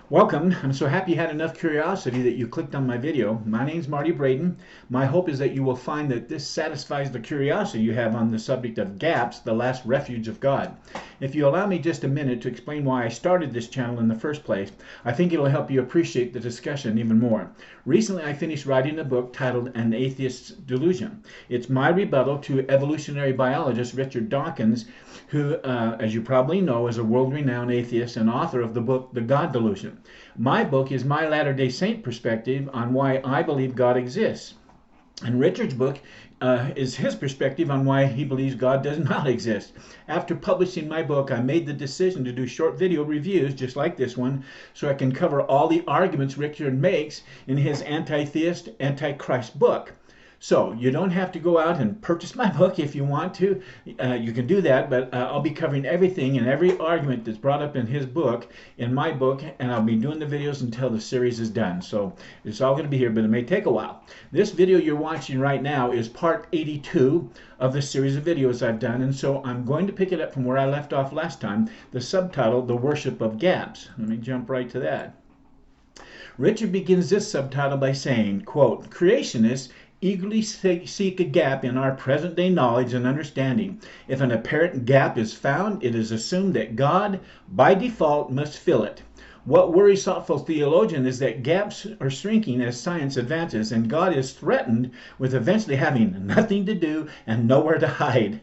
Welcome. I'm so happy you had enough curiosity that you clicked on my video. My name's Marty Braden. My hope is that you will find that this satisfies the curiosity you have on the subject of gaps, the last refuge of God. If you allow me just a minute to explain why I started this channel in the first place, I think it'll help you appreciate the discussion even more. Recently, I finished writing a book titled An Atheist's Delusion. It's my rebuttal to evolutionary biologist Richard Dawkins, who, as you probably know, is a world-renowned atheist and author of the book The God Delusion. My book is my Latter-day Saint perspective on why I believe God exists. And Richard's book is his perspective on why he believes God does not exist. After publishing my book, I made the decision to do short video reviews just like this one so I can cover all the arguments Richard makes in his anti-theist, anti-Christ book. So you don't have to go out and purchase my book if you want to. You can do that, but I'll be covering everything and every argument that's brought up in his book, in my book, and I'll be doing the videos until the series is done. So it's all going to be here, but it may take a while. This video you're watching right now is part 82 of the series of videos I've done, and so I'm going to pick it up from where I left off last time, the subtitle, The Worship of Gaps. Let me jump right to that. Richard begins this subtitle by saying, quote, "Creationists eagerly seek a gap in our present-day knowledge and understanding. If an apparent gap is found, it is assumed that God, by default, must fill it. What worries thoughtful theologians is that gaps are shrinking as science advances, and God is threatened with eventually having nothing to do and nowhere to hide."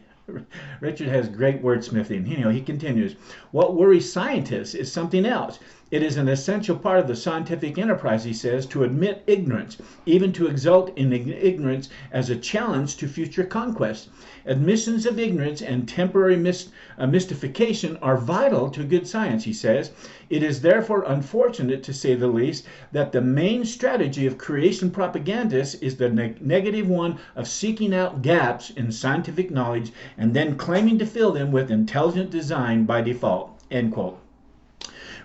Richard has great wordsmithing. He continues, "What worries scientists is something else. It is an essential part of the scientific enterprise," he says, "to admit ignorance, even to exult in ignorance as a challenge to future conquests. Admissions of ignorance and temporary mystification are vital to good science," he says. "It is therefore unfortunate, to say the least, that the main strategy of creation propagandists is the negative one of seeking out gaps in scientific knowledge and then claiming to fill them with intelligent design by default." End quote.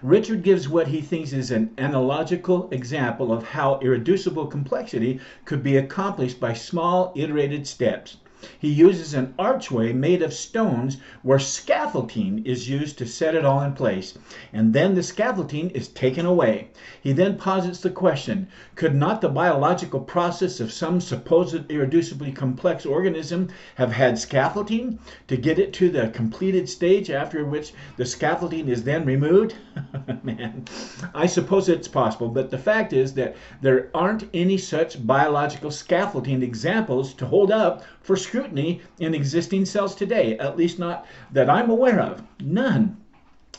Richard gives what he thinks is an analogical example of how irreducible complexity could be accomplished by small iterated steps. He uses an archway made of stones where scaffolding is used to set it all in place, and then the scaffolding is taken away. He then posits the question, could not the biological process of some supposed irreducibly complex organism have had scaffolding to get it to the completed stage, after which the scaffolding is then removed? Man, I suppose it's possible, but the fact is that there aren't any such biological scaffolding examples to hold up for scrutiny in existing cells today, at least not that I'm aware of. None.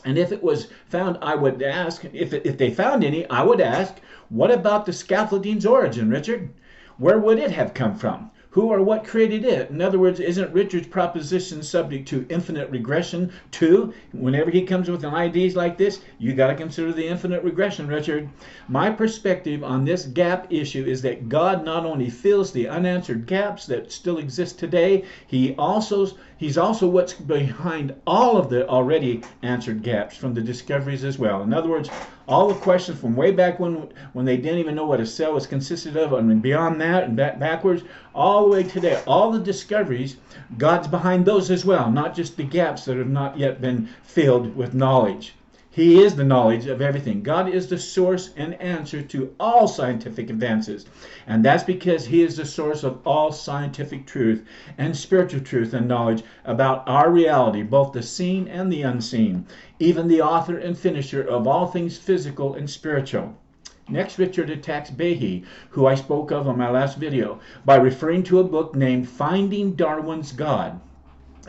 And if it was found, I would ask, if they found any, I would ask, what about the scaffolding's origin, Richard? Where would it have come from? Who or what created it? In other words, isn't Richard's proposition subject to infinite regression too? Whenever he comes with an idea like this, you got to consider the infinite regression, Richard. My perspective on this gap issue is that God not only fills the unanswered gaps that still exist today, he's also what's behind all of the already answered gaps from the discoveries as well. In other words, all the questions from way back when they didn't even know what a cell was consisted of, and beyond that and backwards, all the way today, all the discoveries, God's behind those as well, not just the gaps that have not yet been filled with knowledge. He is the knowledge of everything. God is the source and answer to all scientific advances. And that's because he is the source of all scientific truth and spiritual truth and knowledge about our reality, both the seen and the unseen, even the author and finisher of all things physical and spiritual. Next, Richard attacks Behe, who I spoke of on my last video, by referring to a book named Finding Darwin's God.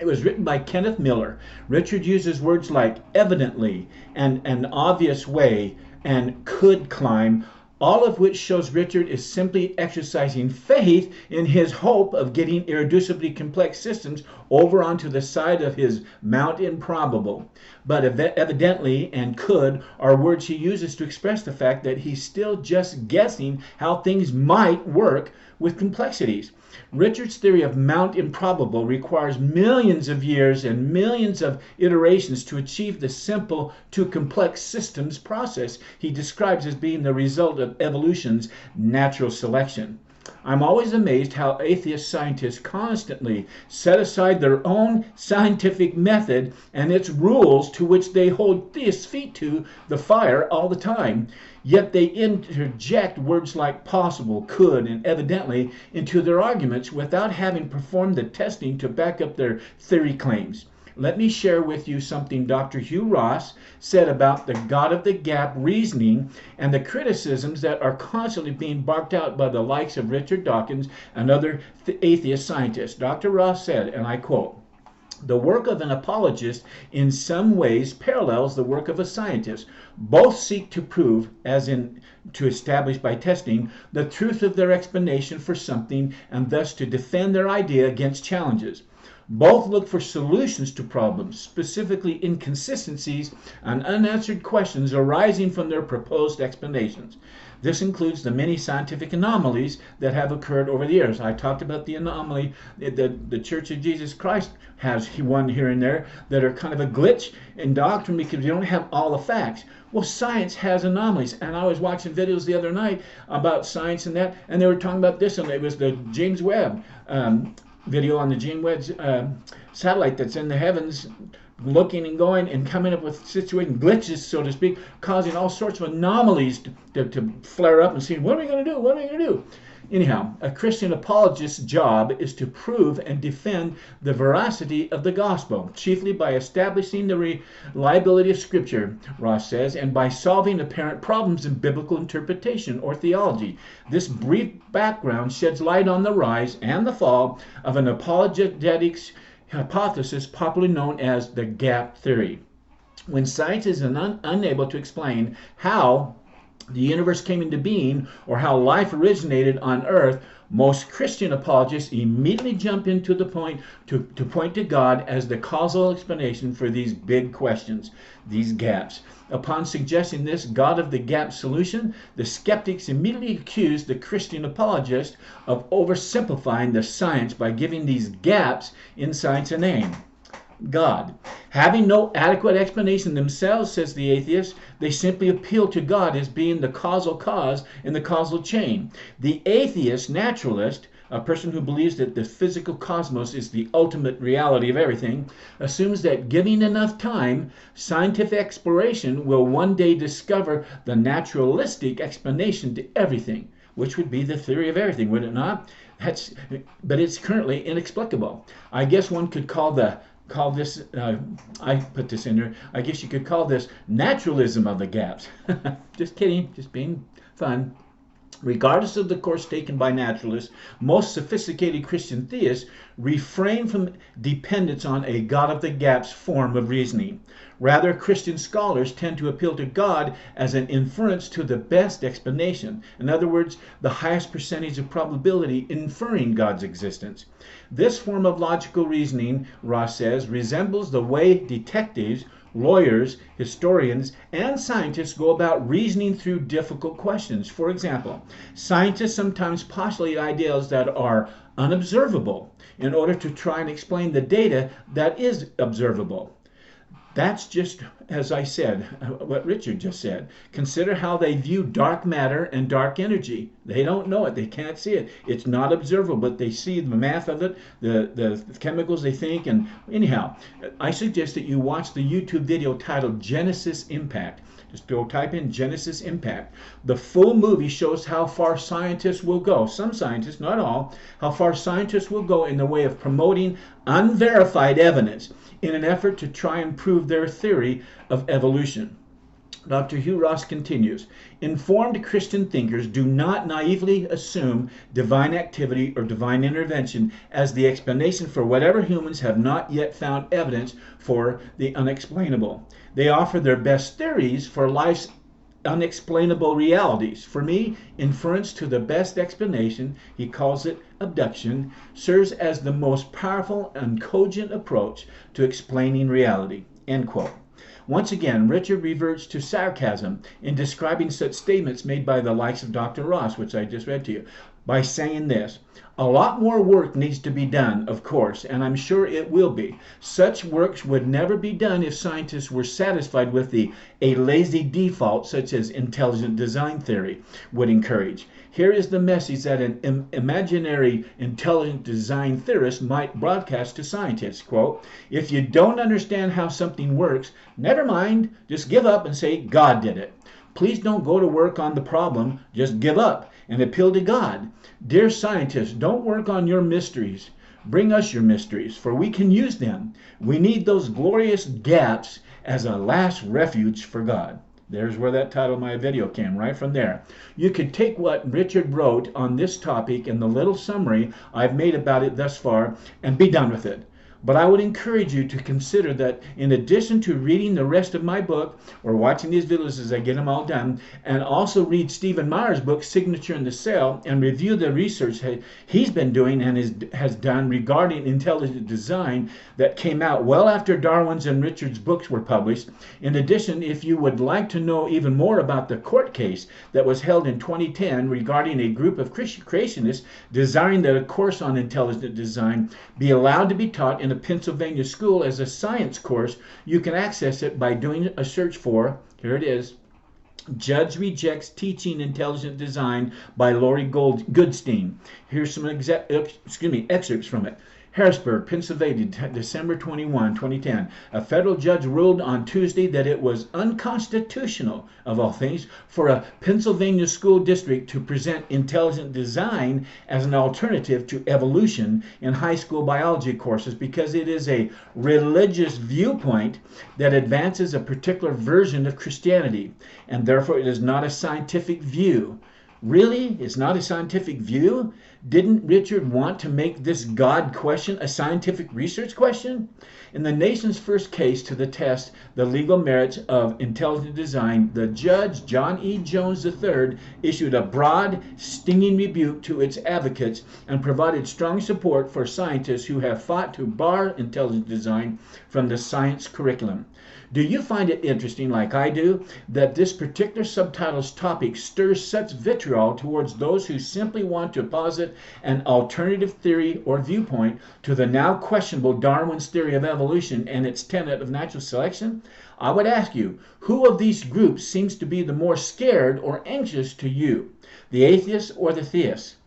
It was written by Kenneth Miller. Richard uses words like evidently and an obvious way and could climb, all of which shows Richard is simply exercising faith in his hope of getting irreducibly complex systems over onto the side of his Mount Improbable. But evidently and could are words he uses to express the fact that he's still just guessing how things might work with complexities. Richard's theory of Mount Improbable requires millions of years and millions of iterations to achieve the simple to complex systems process he describes as being the result of evolution's natural selection. I'm always amazed how atheist scientists constantly set aside their own scientific method and its rules to which they hold theists' feet to the fire all the time. Yet they interject words like possible, could, and evidently into their arguments without having performed the testing to back up their theory claims. Let me share with you something Dr. Hugh Ross said about the God of the gap reasoning and the criticisms that are constantly being barked out by the likes of Richard Dawkins and other atheist scientists. Dr. Ross said, and I quote, "The work of an apologist in some ways parallels the work of a scientist. Both seek to prove, as in to establish by testing, the truth of their explanation for something and thus to defend their idea against challenges. Both look for solutions to problems, specifically inconsistencies and unanswered questions arising from their proposed explanations. This includes the many scientific anomalies that have occurred over the years." I talked about the anomaly that the Church of Jesus Christ has one here and there that are kind of a glitch in doctrine because you don't have all the facts. Well, science has anomalies, and I was watching videos the other night about science and that, and they were talking about this, and it was the James Webb video on the James Webb satellite that's in the heavens, looking and going and coming up with situation glitches, so to speak, causing all sorts of anomalies to flare up and saying, what are we going to do? What are we going to do? Anyhow, a Christian apologist's job is to prove and defend the veracity of the gospel, chiefly by establishing the reliability of Scripture, Ross says, and by solving apparent problems in biblical interpretation or theology. This brief background sheds light on the rise and the fall of an apologetics hypothesis popularly known as the gap theory. When science is unable to explain how the universe came into being or how life originated on earth, most Christian apologists immediately jump into the point to point to God as the causal explanation for these big questions, these gaps. Upon suggesting this God of the gap solution, the skeptics immediately accuse the Christian apologist of oversimplifying the science by giving these gaps in science a name: God. Having no adequate explanation themselves, says the atheist, they simply appeal to God as being the causal cause in the causal chain. The atheist naturalist, a person who believes that the physical cosmos is the ultimate reality of everything, assumes that given enough time, scientific exploration will one day discover the naturalistic explanation to everything, which would be the theory of everything, would it not? But it's currently inexplicable. I guess one could call this, I put this in there, I guess you could call this naturalism of the gaps. Just kidding, just being fun. Regardless of the course taken by naturalists, most sophisticated Christian theists refrain from dependence on a God of the gaps form of reasoning. Rather, Christian scholars tend to appeal to God as an inference to the best explanation. In other words, the highest percentage of probability inferring God's existence. This form of logical reasoning, Ross says, resembles the way detectives, lawyers, historians, and scientists go about reasoning through difficult questions. For example, scientists sometimes postulate ideas that are unobservable in order to try and explain the data that is observable. That's just, as I said, what Richard just said. Consider how they view dark matter and dark energy. They don't know it. They can't see it. It's not observable, but they see the math of it, the chemicals they think. And anyhow, I suggest that you watch the YouTube video titled Genesis Impact. Just go type in Genesis Impact. The full movie shows how far scientists will go, some scientists, not all, how far scientists will go in the way of promoting unverified evidence in an effort to try and prove their theory of evolution. Dr. Hugh Ross continues, informed Christian thinkers do not naively assume divine activity or divine intervention as the explanation for whatever humans have not yet found evidence for the unexplainable. They offer their best theories for life's unexplainable realities. For me, inference to the best explanation, he calls it abduction, serves as the most powerful and cogent approach to explaining reality. End quote. Once again, Richard reverts to sarcasm in describing such statements made by the likes of Dr. Ross, which I just read to you. by saying this: a lot more work needs to be done, of course, and I'm sure it will be. Such works would never be done if scientists were satisfied with a lazy default such as intelligent design theory would encourage. Here is the message that an imaginary intelligent design theorist might broadcast to scientists. Quote, if you don't understand how something works, never mind, just give up and say God did it. Please don't go to work on the problem, just give up and appeal to God. Dear scientists, don't work on your mysteries. Bring us your mysteries, for we can use them. We need those glorious gaps as a last refuge for God. There's where that title of my video came, right from there. You could take what Richard wrote on this topic and the little summary I've made about it thus far and be done with it. But I would encourage you to consider that in addition to reading the rest of my book or watching these videos as I get them all done, and also read Stephen Meyer's book, Signature in the Cell, and review the research he's been doing and has done regarding intelligent design that came out well after Darwin's and Richard's books were published. In addition, if you would like to know even more about the court case that was held in 2010 regarding a group of creationists desiring that a course on intelligent design be allowed to be taught in a Pennsylvania school as a science course, you can access it by doing a search for, here it is, Judge Rejects Teaching Intelligent Design by Lori Goodstein. Here's some excerpts from it. Harrisburg, Pennsylvania, December 21, 2010. A federal judge ruled on Tuesday that it was unconstitutional, of all things, for a Pennsylvania school district to present intelligent design as an alternative to evolution in high school biology courses because it is a religious viewpoint that advances a particular version of Christianity, and therefore it is not a scientific view. Really? It's not a scientific view? Didn't Richard want to make this God question a scientific research question? In the nation's first case to test the legal merits of intelligent design, the judge, John E. Jones III, issued a broad, stinging rebuke to its advocates and provided strong support for scientists who have fought to bar intelligent design from the science curriculum. Do you find it interesting, like I do, that this particular subtitle's topic stirs such vitriol towards those who simply want to posit an alternative theory or viewpoint to the now questionable Darwin's theory of evolution and its tenet of natural selection? I would ask you, who of these groups seems to be the more scared or anxious to you, the atheists or the theists?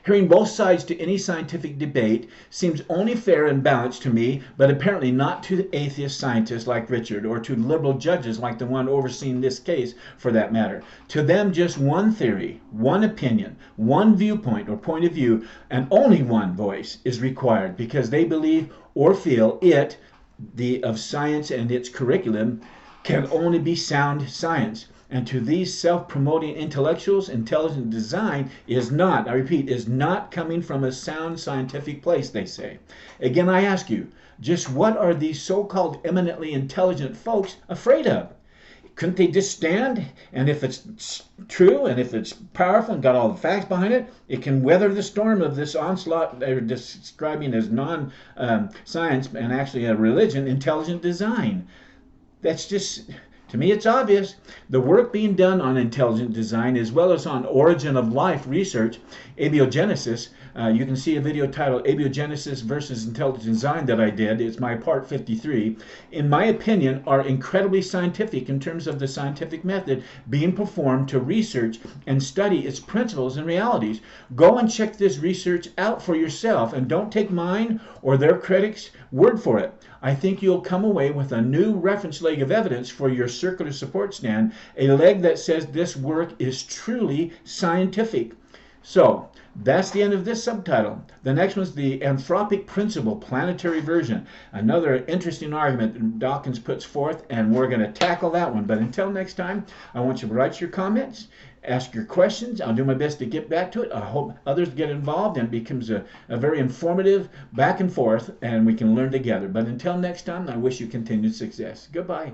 Hearing both sides to any scientific debate seems only fair and balanced to me, but apparently not to atheist scientists like Richard or to liberal judges like the one overseeing this case for that matter. To them, just one theory, one opinion, one viewpoint or point of view, and only one voice is required because they believe or feel of science and its curriculum can only be sound science. And to these self-promoting intellectuals, intelligent design is not, I repeat, is not coming from a sound scientific place, they say. Again, I ask you, just what are these so-called eminently intelligent folks afraid of? Couldn't they just stand? And if it's true, and if it's powerful and got all the facts behind it, it can weather the storm of this onslaught they're describing as non-science and actually a religion, intelligent design. That's just... To me, it's obvious. The work being done on intelligent design as well as on origin of life research, abiogenesis, you can see a video titled Abiogenesis versus Intelligent Design that I did. It's my part 53. In my opinion, are incredibly scientific in terms of the scientific method being performed to research and study its principles and realities. Go and check this research out for yourself and don't take mine or their critics' word for it. I think you'll come away with a new reference leg of evidence for your circular support stand, a leg that says this work is truly scientific. So, that's the end of this subtitle. The next one's the anthropic principle, planetary version. Another interesting argument that Dawkins puts forth, and we're going to tackle that one. But until next time, I want you to write your comments, ask your questions. I'll do my best to get back to it. I hope others get involved and it becomes a very informative back and forth, and we can learn together. But until next time, I wish you continued success. Goodbye.